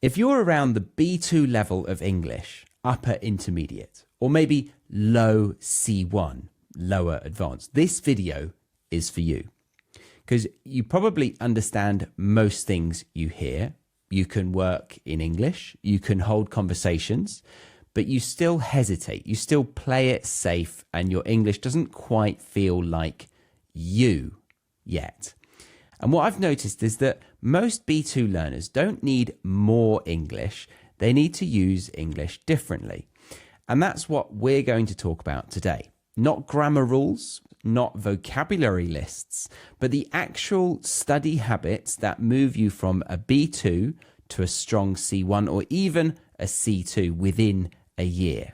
If you're around the B2 level of English, upper intermediate, or maybe low C1, lower advanced, this video is for you. Because you probably understand most things you hear. You can work in English, you can hold conversations, but you still hesitate. You still play it safe, and your English doesn't quite feel like you yet. And what I've noticed is that most B2 learners don't need more English. They need to use English differently. And that's what we're going to talk about today. Not grammar rules, not vocabulary lists, but the actual study habits that move you from a B2 to a strong C1 or even a C2 within a year.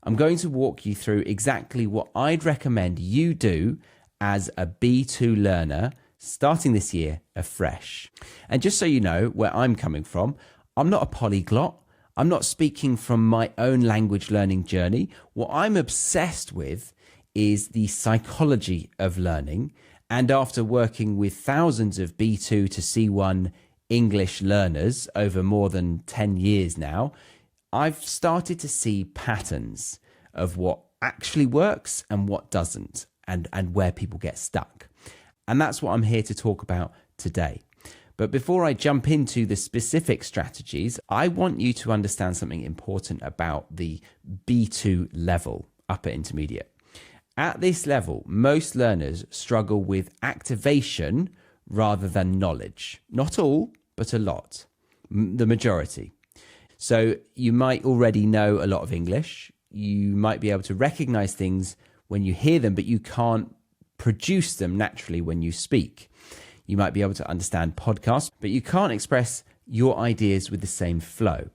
I'm going to walk you through exactly what I'd recommend you do as a B2 learner starting this year afresh. And just so you know where I'm coming from, I'm not a polyglot. I'm not speaking from my own language learning journey. What I'm obsessed with is the psychology of learning. And after working with thousands of B2 to C1 English learners over more than 10 years now, I've started to see patterns of what actually works and what doesn't, and where people get stuck. And that's what I'm here to talk about today. But before I jump into the specific strategies, I want you to understand something important about the B2 level, upper intermediate. At this level, most learners struggle with activation rather than knowledge. Not all, but a lot, the majority. So you might already know a lot of English. You might be able to recognize things when you hear them, but you can't produce them naturally when you speak. You might be able to understand podcasts, but you can't express your ideas with the same flow.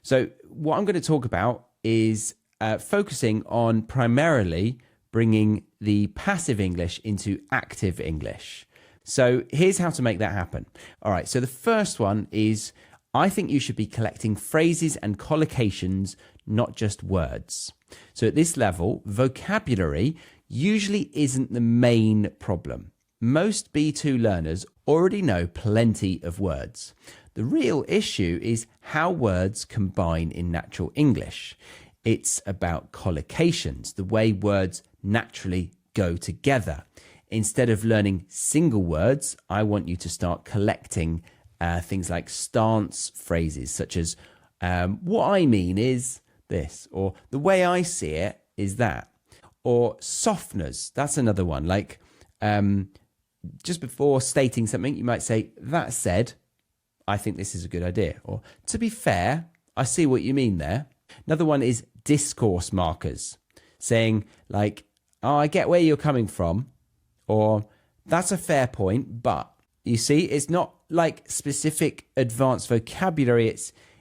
So what I'm going to talk about is focusing on primarily bringing the passive English into active English. So here's how to make that happen. All right, so the first one is I think you should be collecting phrases and collocations, not just words. So at this level, vocabulary usually isn't the main problem. Most B2 learners already know plenty of words. The real issue is how words combine in natural English. It's about collocations, the way words naturally go together. Instead of learning single words, I want you to start collecting things like stance phrases, such as what I mean is this, or the way I see it is that. Or softeners, that's another one. Like just before stating something, you might say, that said, I think this is a good idea. Or to be fair, I see what you mean there. Another one is discourse markers, saying like, oh, I get where you're coming from. Or that's a fair point, but you see, it's not like specific advanced vocabulary.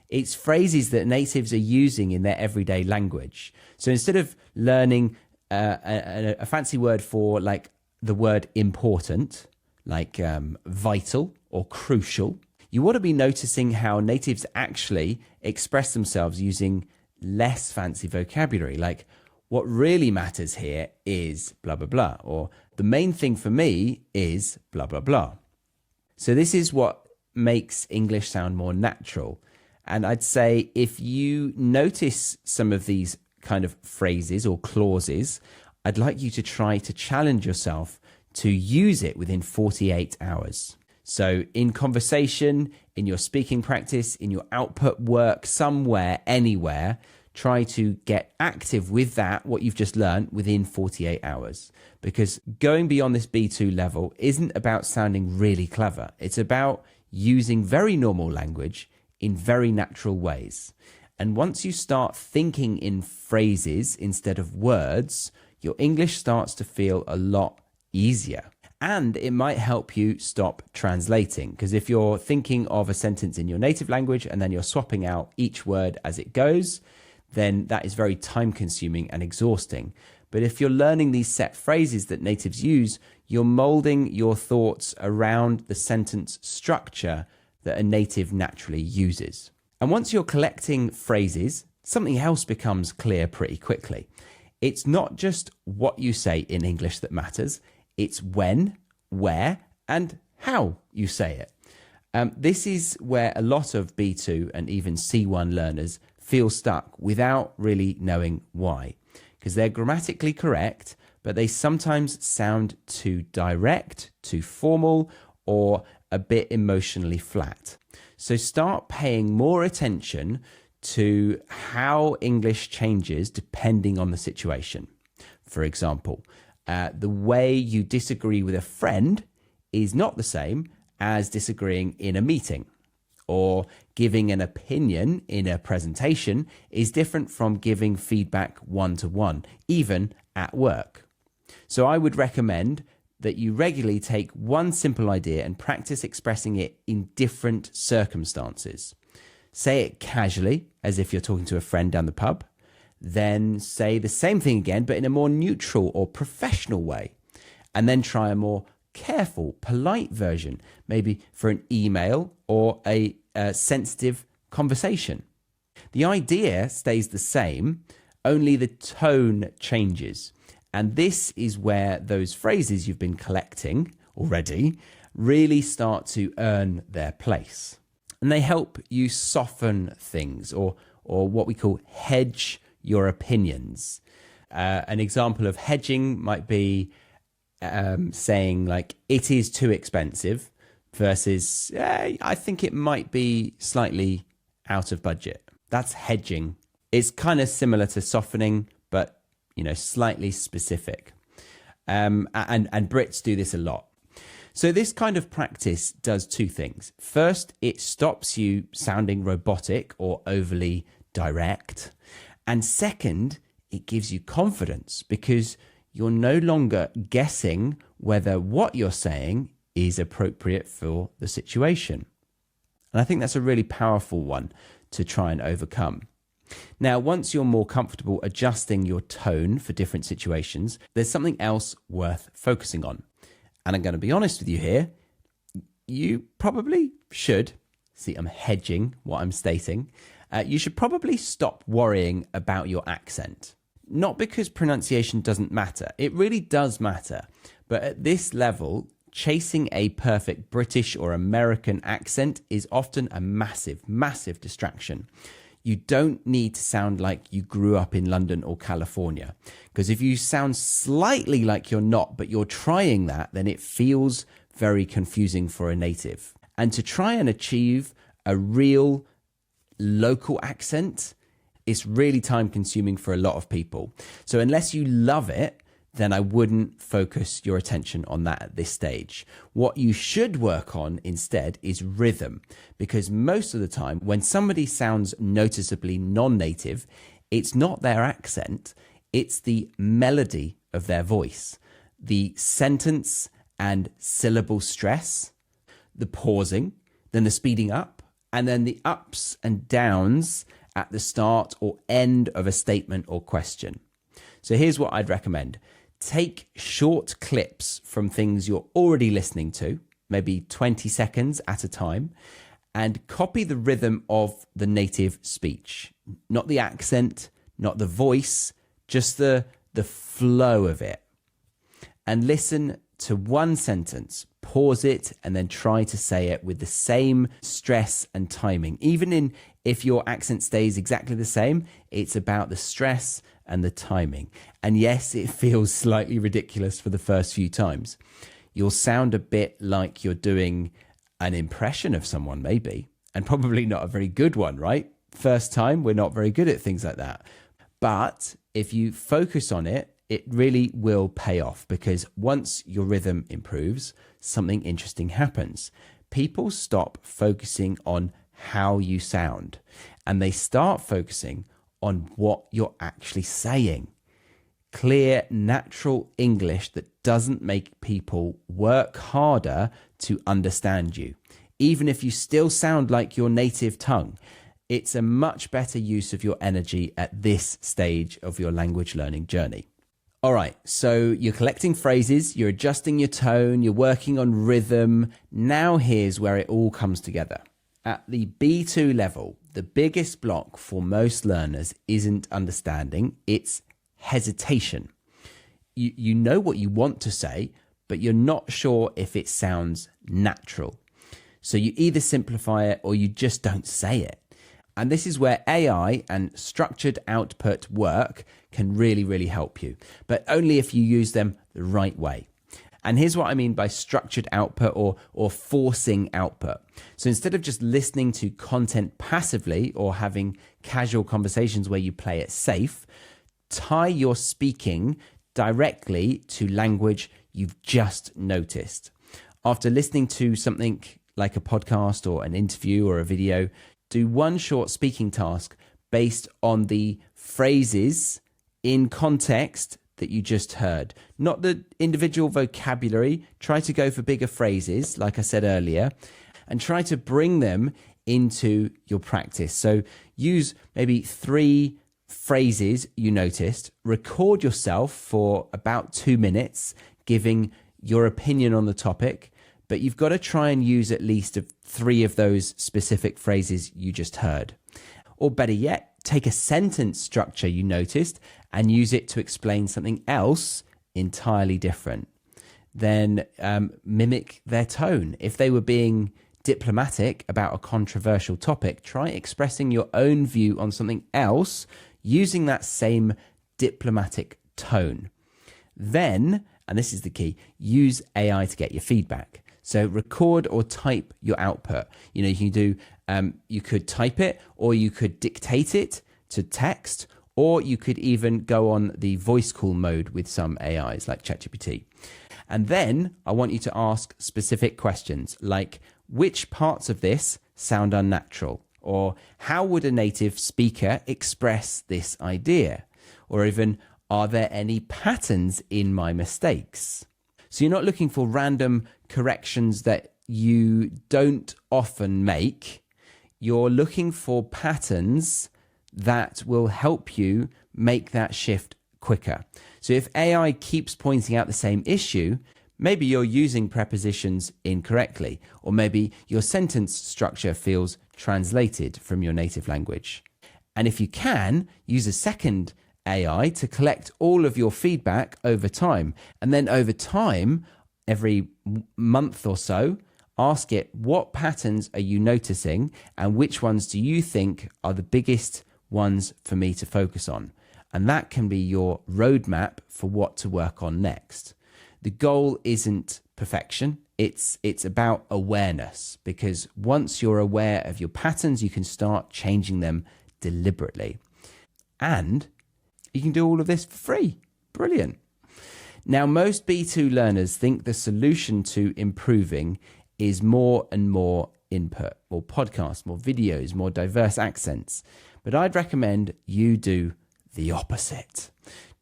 It's phrases that natives are using in their everyday language. So instead of learning a fancy word for like the word important, like vital or crucial, you want to be noticing how natives actually express themselves using less fancy vocabulary. Like what really matters here is blah, blah, blah. Or the main thing for me is blah, blah, blah. So this is what makes English sound more natural. And I'd say if you notice some of these kind of phrases or clauses, I'd like you to try to challenge yourself to use it within 48 hours. So in conversation, in your speaking practice, in your output work, somewhere, anywhere, try to get active with that, what you've just learned, within 48 hours. Because going beyond this B2 level isn't about sounding really clever. It's about using very normal language in very natural ways. And once you start thinking in phrases instead of words, your English starts to feel a lot easier. And it might help you stop translating, because if you're thinking of a sentence in your native language and then you're swapping out each word as it goes, then that is very time consuming and exhausting. But if you're learning these set phrases that natives use, you're molding your thoughts around the sentence structure that a native naturally uses. And once you're collecting phrases, something else becomes clear pretty quickly. It's not just what you say in English that matters, it's when, where, and how you say it. This is where a lot of B2 and even C1 learners feel stuck without really knowing why, because they're grammatically correct, but they sometimes sound too direct, too formal, or a bit emotionally flat. So start paying more attention to how English changes depending on the situation. For example, the way you disagree with a friend is not the same as disagreeing in a meeting, or giving an opinion in a presentation is different from giving feedback one-to-one, even at work. So I would recommend that you regularly take one simple idea and practice expressing it in different circumstances. Say it casually, as if you're talking to a friend down the pub. Then say the same thing again, but in a more neutral or professional way. And then try a more careful, polite version, maybe for an email or a sensitive conversation. The idea stays the same, only the tone changes. And this is where those phrases you've been collecting already really start to earn their place. And they help you soften things, or what we call hedge your opinions. An example of hedging might be saying like, it is too expensive versus I think it might be slightly out of budget. That's hedging. It's kind of similar to softening, but slightly specific. And Brits do this a lot. So this kind of practice does two things. First, it stops you sounding robotic or overly direct. And second, it gives you confidence because you're no longer guessing whether what you're saying is appropriate for the situation. And I think that's a really powerful one to try and overcome. Now, once you're more comfortable adjusting your tone for different situations, there's something else worth focusing on. And I'm going to be honest with you here. You probably should, see, I'm hedging what I'm stating. You should probably stop worrying about your accent. Not because pronunciation doesn't matter. It really does matter. But at this level, chasing a perfect British or American accent is often a massive, massive distraction. You don't need to sound like you grew up in London or California. Because if you sound slightly like you're not, but you're trying that, then it feels very confusing for a native. And to try and achieve a real local accent, it's really time consuming for a lot of people. So unless you love it, then I wouldn't focus your attention on that at this stage. What you should work on instead is rhythm, because most of the time when somebody sounds noticeably non-native, it's not their accent, it's the melody of their voice, the sentence and syllable stress, the pausing, then the speeding up, and then the ups and downs at the start or end of a statement or question. So here's what I'd recommend. Take short clips from things you're already listening to, maybe 20 seconds at a time, and copy the rhythm of the native speech. Not the accent, not the voice, just the flow of it. And listen to one sentence, pause it, and then try to say it with the same stress and timing. Even if your accent stays exactly the same, it's about the stress and the timing. And yes, it feels slightly ridiculous for the first few times. You'll sound a bit like you're doing an impression of someone, maybe, and probably not a very good one, right? First time, we're not very good at things like that. But if you focus on it, it really will pay off, because once your rhythm improves, something interesting happens. People stop focusing on how you sound and they start focusing on what you're actually saying. Clear, natural English that doesn't make people work harder to understand you. Even if you still sound like your native tongue, it's a much better use of your energy at this stage of your language learning journey. All right, so you're collecting phrases, you're adjusting your tone, you're working on rhythm. Now here's where it all comes together. At the B2 level, the biggest block for most learners isn't understanding, it's hesitation. You know what you want to say, but you're not sure if it sounds natural. So you either simplify it or you just don't say it. And this is where AI and structured output work can really, really help you, but only if you use them the right way. And here's what I mean by structured output or forcing output. So instead of just listening to content passively or having casual conversations where you play it safe, tie your speaking directly to language you've just noticed. After listening to something like a podcast or an interview or a video, do one short speaking task based on the phrases in context that you just heard, not the individual vocabulary. Try to go for bigger phrases, like I said earlier, and try to bring them into your practice. So use maybe 3 phrases you noticed, record yourself for about 2 minutes, giving your opinion on the topic, but you've got to try and use at least 3 of those specific phrases you just heard. Or better yet, take a sentence structure you noticed and use it to explain something else entirely different. Then mimic their tone. If they were being diplomatic about a controversial topic, try expressing your own view on something else using that same diplomatic tone. Then, and this is the key, use AI to get your feedback. So record or type your output. You know, you can do, you could type it, or you could dictate it to text, or you could even go on the voice call mode with some AIs like ChatGPT. And then I want you to ask specific questions like, which parts of this sound unnatural? Or how would a native speaker express this idea? Or even, are there any patterns in my mistakes? So you're not looking for random corrections that you don't often make. You're looking for patterns that will help you make that shift quicker. So if AI keeps pointing out the same issue, maybe you're using prepositions incorrectly, or maybe your sentence structure feels translated from your native language. And if you can, use a second AI to collect all of your feedback over time. And then over time, every month or so, ask it, what patterns are you noticing and which ones do you think are the biggest ones for me to focus on? And that can be your roadmap for what to work on next. The goal isn't perfection. It's about awareness, because once you're aware of your patterns, you can start changing them deliberately. And you can do all of this for free. Brilliant. Now, most B2 learners think the solution to improving is more and more input, more podcasts, more videos, more diverse accents. But I'd recommend you do the opposite.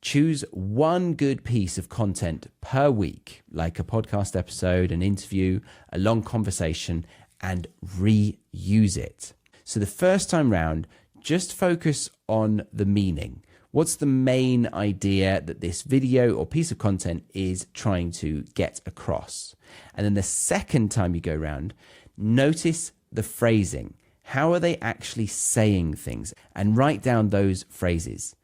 Choose one good piece of content per week, like a podcast episode, an interview, a long conversation, and reuse it. So the first time round, just focus on the meaning. What's the main idea that this video or piece of content is trying to get across? And then the second time you go around, notice the phrasing. How are they actually saying things? And write down those phrases.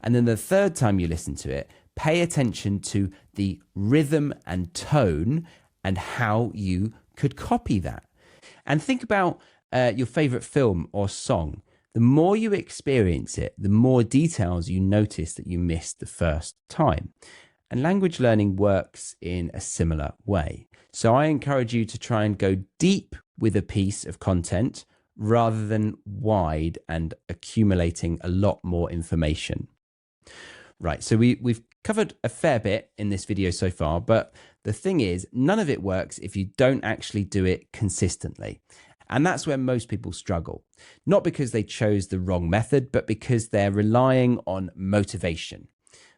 And then the third time you listen to it, pay attention to the rhythm and tone and how you could copy that. And think about your favorite film or song. The more you experience it, the more details you notice that you missed the first time. And language learning works in a similar way. So I encourage you to try and go deep with a piece of content rather than wide and accumulating a lot more information. Right, so we've covered a fair bit in this video so far, but the thing is, none of it works if you don't actually do it consistently. And that's where most people struggle. Not because they chose the wrong method, but because they're relying on motivation.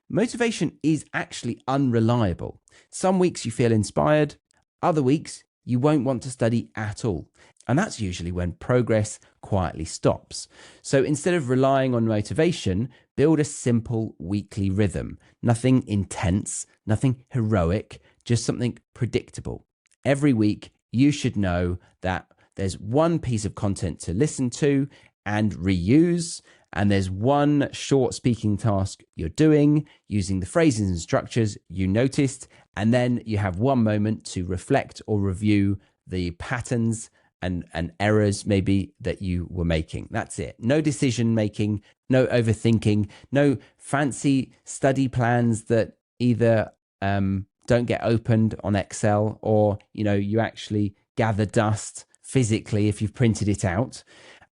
Motivation is actually unreliable. Some weeks you feel inspired, other weeks you won't want to study at all. And that's usually when progress quietly stops. So instead of relying on motivation, build a simple weekly rhythm. Nothing intense, nothing heroic, just something predictable. Every week, you should know that there's one piece of content to listen to and reuse, and there's one short speaking task you're doing using the phrases and structures you noticed, and then you have one moment to reflect or review the patterns and errors maybe that you were making. That's it. No decision making, no overthinking, no fancy study plans that either don't get opened on Excel, or you actually gather dust physically if you've printed it out.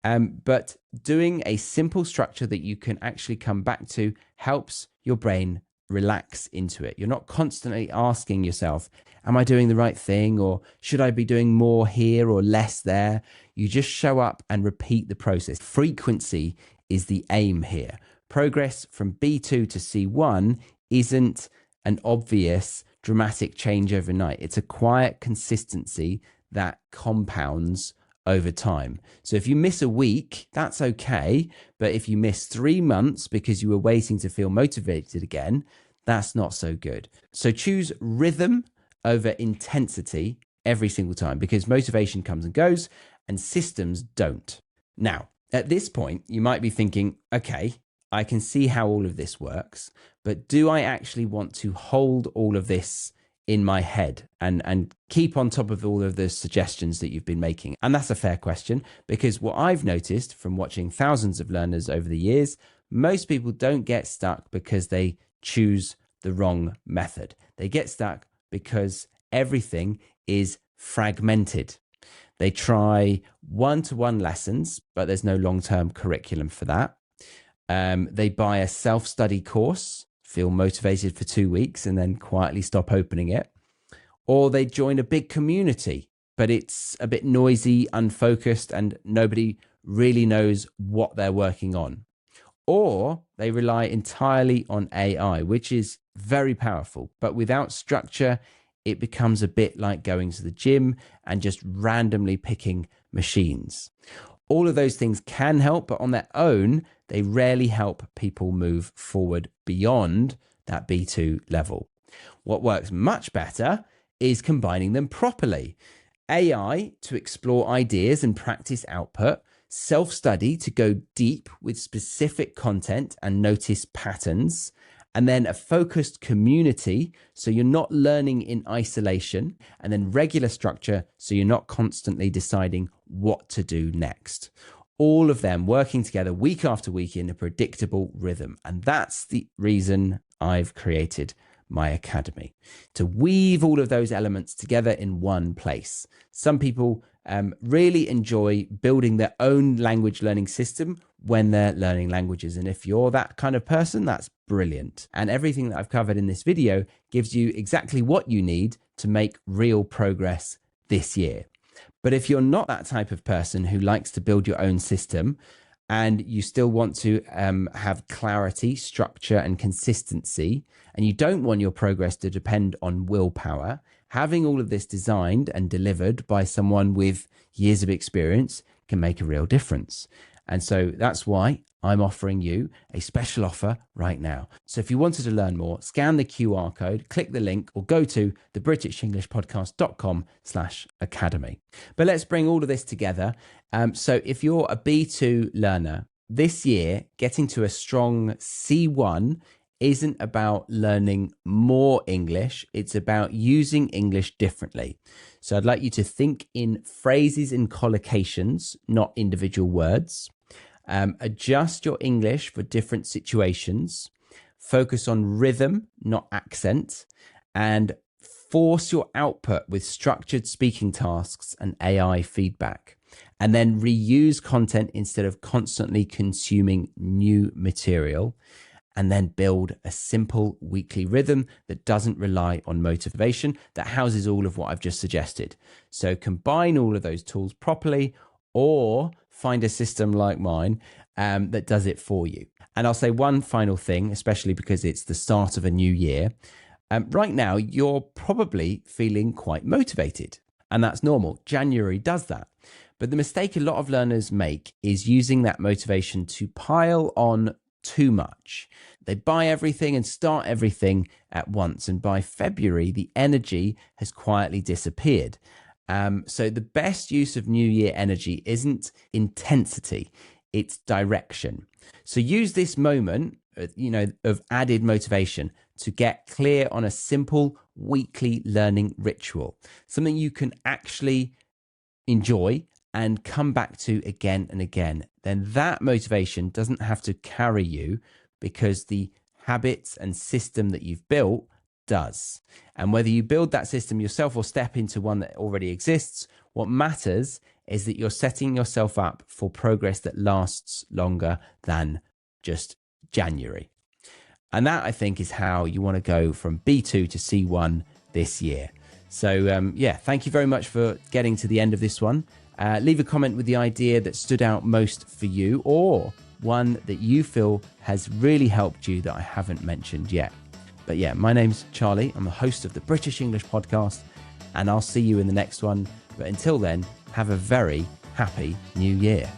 But doing a simple structure that you can actually come back to helps your brain relax into it. You're not constantly asking yourself, am I doing the right thing, or should I be doing more here or less there? You just show up and repeat the process. Frequency is the aim here. Progress from B2 to C1 isn't an obvious dramatic change overnight. It's a quiet consistency that compounds over time. So if you miss a week, that's okay. But if you miss 3 months because you were waiting to feel motivated again, that's not so good. So choose rhythm over intensity every single time, because motivation comes and goes and systems don't. Now, at this point, you might be thinking, okay, I can see how all of this works, but do I actually want to hold all of this in my head and keep on top of all of the suggestions that you've been making? And that's a fair question, because what I've noticed from watching thousands of learners over the years, most people don't get stuck because they choose the wrong method. They get stuck because everything is fragmented. They try one-to-one lessons, but there's no long-term curriculum for that. They buy a self-study course, feel motivated for 2 weeks, and then quietly stop opening it. Or they join a big community, but it's a bit noisy, unfocused, and nobody really knows what they're working on. Or they rely entirely on AI, which is very powerful, but without structure, it becomes a bit like going to the gym and just randomly picking machines. All of those things can help, but on their own, they rarely help people move forward beyond that B2 level. What works much better is combining them properly. AI to explore ideas and practice output, self-study to go deep with specific content and notice patterns, and then a focused community so you're not learning in isolation, and then regular structure so you're not constantly deciding what to do next. All of them working together week after week in a predictable rhythm. And that's the reason I've created my academy, to weave all of those elements together in one place. Some people really enjoy building their own language learning system when they're learning languages. And if you're that kind of person, that's brilliant. And everything that I've covered in this video gives you exactly what you need to make real progress this year. But if you're not that type of person who likes to build your own system, and you still want to have clarity, structure, and consistency, and you don't want your progress to depend on willpower, having all of this designed and delivered by someone with years of experience can make a real difference. And so that's why I'm offering you a special offer right now. So if you wanted to learn more, scan the QR code, click the link, or go to thebritishenglishpodcast.com/academy. But let's bring all of this together. So if you're a B2 learner, this year, getting to a strong C1 isn't about learning more English. It's about using English differently. So I'd like you to think in phrases and collocations, not individual words. Adjust your English for different situations. Focus on rhythm, not accent. And force your output with structured speaking tasks and AI feedback. And then reuse content instead of constantly consuming new material. And then build a simple weekly rhythm that doesn't rely on motivation, that houses all of what I've just suggested. So combine all of those tools properly, or find a system like mine that does it for you. And I'll say one final thing, especially because it's the start of a new year. Right now, you're probably feeling quite motivated, and that's normal. January does that. But the mistake a lot of learners make is using that motivation to pile on too much. They buy everything and start everything at once. And by February, the energy has quietly disappeared. So the best use of New Year energy isn't intensity, it's direction. So use this moment, of added motivation to get clear on a simple weekly learning ritual, something you can actually, enjoy and come back to again and again, then that motivation doesn't have to carry you, because the habits and system that you've built does. And whether you build that system yourself or step into one that already exists, what matters is that you're setting yourself up for progress that lasts longer than just January. And that, I think, is how you want to go from B2 to C1 this year. So thank you very much for getting to the end of this one. Leave a comment with the idea that stood out most for you, or one that you feel has really helped you that I haven't mentioned yet. But yeah, my name's Charlie. I'm the host of the British English Podcast, and I'll see you in the next one. But until then, have a very happy new year.